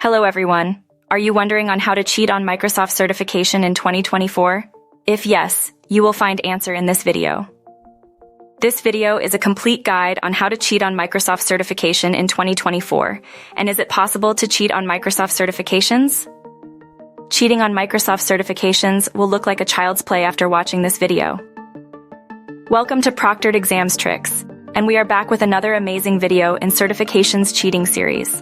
Hello everyone. Are you wondering on how to cheat on Microsoft certification in 2024? If yes, you will find answer in this video. This video is a complete guide on how to cheat on Microsoft certification in 2024. And is it possible to cheat on Microsoft certifications? Cheating on Microsoft certifications will look like a child's play after watching this video. Welcome to Proctored Exams Tricks, and we are back with another amazing video in Certifications Cheating series.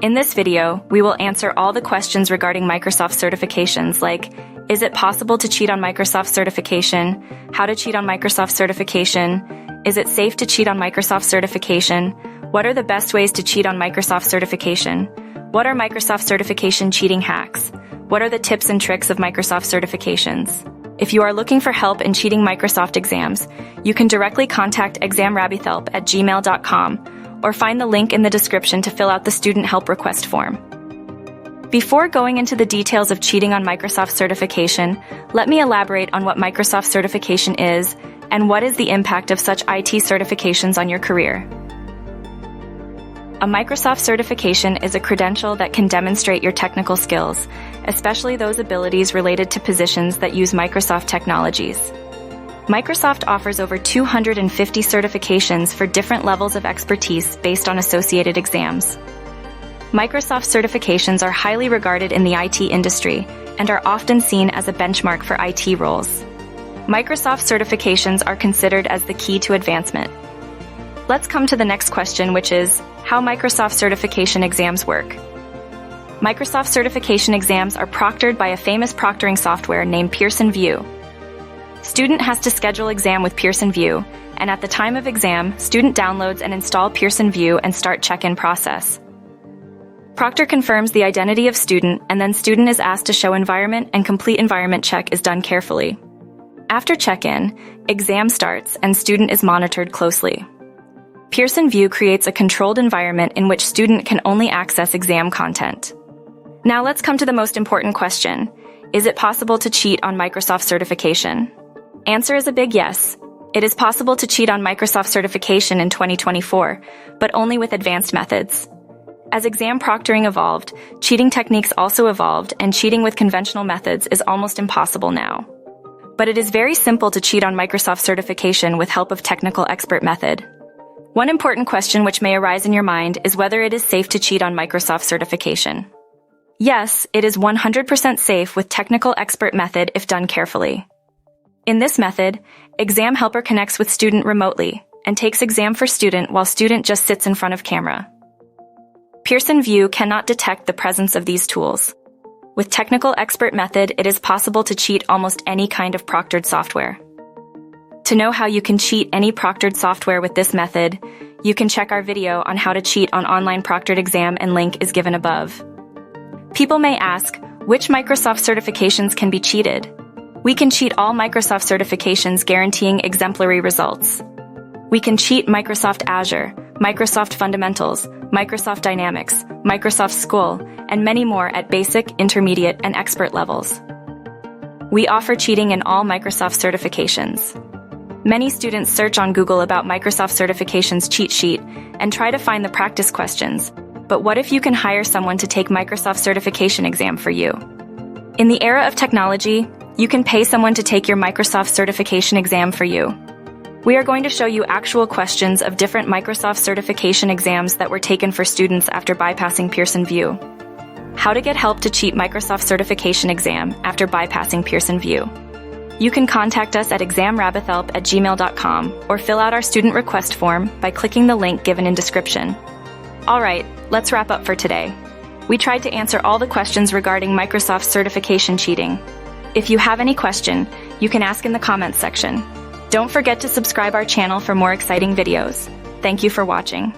In this video, we will answer all the questions regarding Microsoft certifications like, is it possible to cheat on Microsoft certification? How to cheat on Microsoft certification? Is it safe to cheat on Microsoft certification? What are the best ways to cheat on Microsoft certification? What are Microsoft certification cheating hacks? What are the tips and tricks of Microsoft certifications? If you are looking for help in cheating Microsoft exams, you can directly contact examrabbithelp@gmail.com or find the link in the description to fill out the student help request form. Before going into the details of cheating on Microsoft certification, let me elaborate on what Microsoft certification is and what is the impact of such IT certifications on your career. A Microsoft certification is a credential that can demonstrate your technical skills, especially those abilities related to positions that use Microsoft technologies. Microsoft offers over 250 certifications for different levels of expertise based on associated exams. Microsoft certifications are highly regarded in the IT industry and are often seen as a benchmark for IT roles. Microsoft certifications are considered as the key to advancement. Let's come to the next question, which is, how Microsoft certification exams work. Microsoft certification exams are proctored by a famous proctoring software named Pearson Vue. Student has to schedule exam with Pearson Vue, and at the time of exam, student downloads and install Pearson Vue and start check-in process. Proctor confirms the identity of student, and then student is asked to show environment, and complete environment check is done carefully. After check-in, exam starts and student is monitored closely. Pearson Vue creates a controlled environment in which student can only access exam content. Now let's come to the most important question. Is it possible to cheat on Microsoft certification? Answer is a big yes. It is possible to cheat on Microsoft certification in 2024, but only with advanced methods. As exam proctoring evolved, cheating techniques also evolved, and cheating with conventional methods is almost impossible now. But it is very simple to cheat on Microsoft certification with help of technical expert method. One important question which may arise in your mind is whether it is safe to cheat on Microsoft certification. Yes, it is 100% safe with technical expert method if done carefully. In this method, exam helper connects with student remotely and takes exam for student while student just sits in front of camera. Pearson Vue cannot detect the presence of these tools. With technical expert method, it is possible to cheat almost any kind of proctored software. To know how you can cheat any proctored software with this method, you can check our video on how to cheat on online proctored exam, and link is given above. People may ask, which Microsoft certifications can be cheated? We can cheat all Microsoft certifications guaranteeing exemplary results. We can cheat Microsoft Azure, Microsoft Fundamentals, Microsoft Dynamics, Microsoft School, and many more at basic, intermediate, and expert levels. We offer cheating in all Microsoft certifications. Many students search on Google about Microsoft certifications cheat sheet and try to find the practice questions. But what if you can hire someone to take Microsoft certification exam for you? In the era of technology, you can pay someone to take your Microsoft certification exam for you. We are going to show you actual questions of different Microsoft certification exams that were taken for students after bypassing Pearson Vue. How to get help to cheat Microsoft certification exam after bypassing Pearson Vue. You can contact us at examrabbithelp@gmail.com or fill out our student request form by clicking the link given in description. Alright, let's wrap up for today. We tried to answer all the questions regarding Microsoft certification cheating. If you have any question, you can ask in the comments section. Don't forget to subscribe our channel for more exciting videos. Thank you for watching.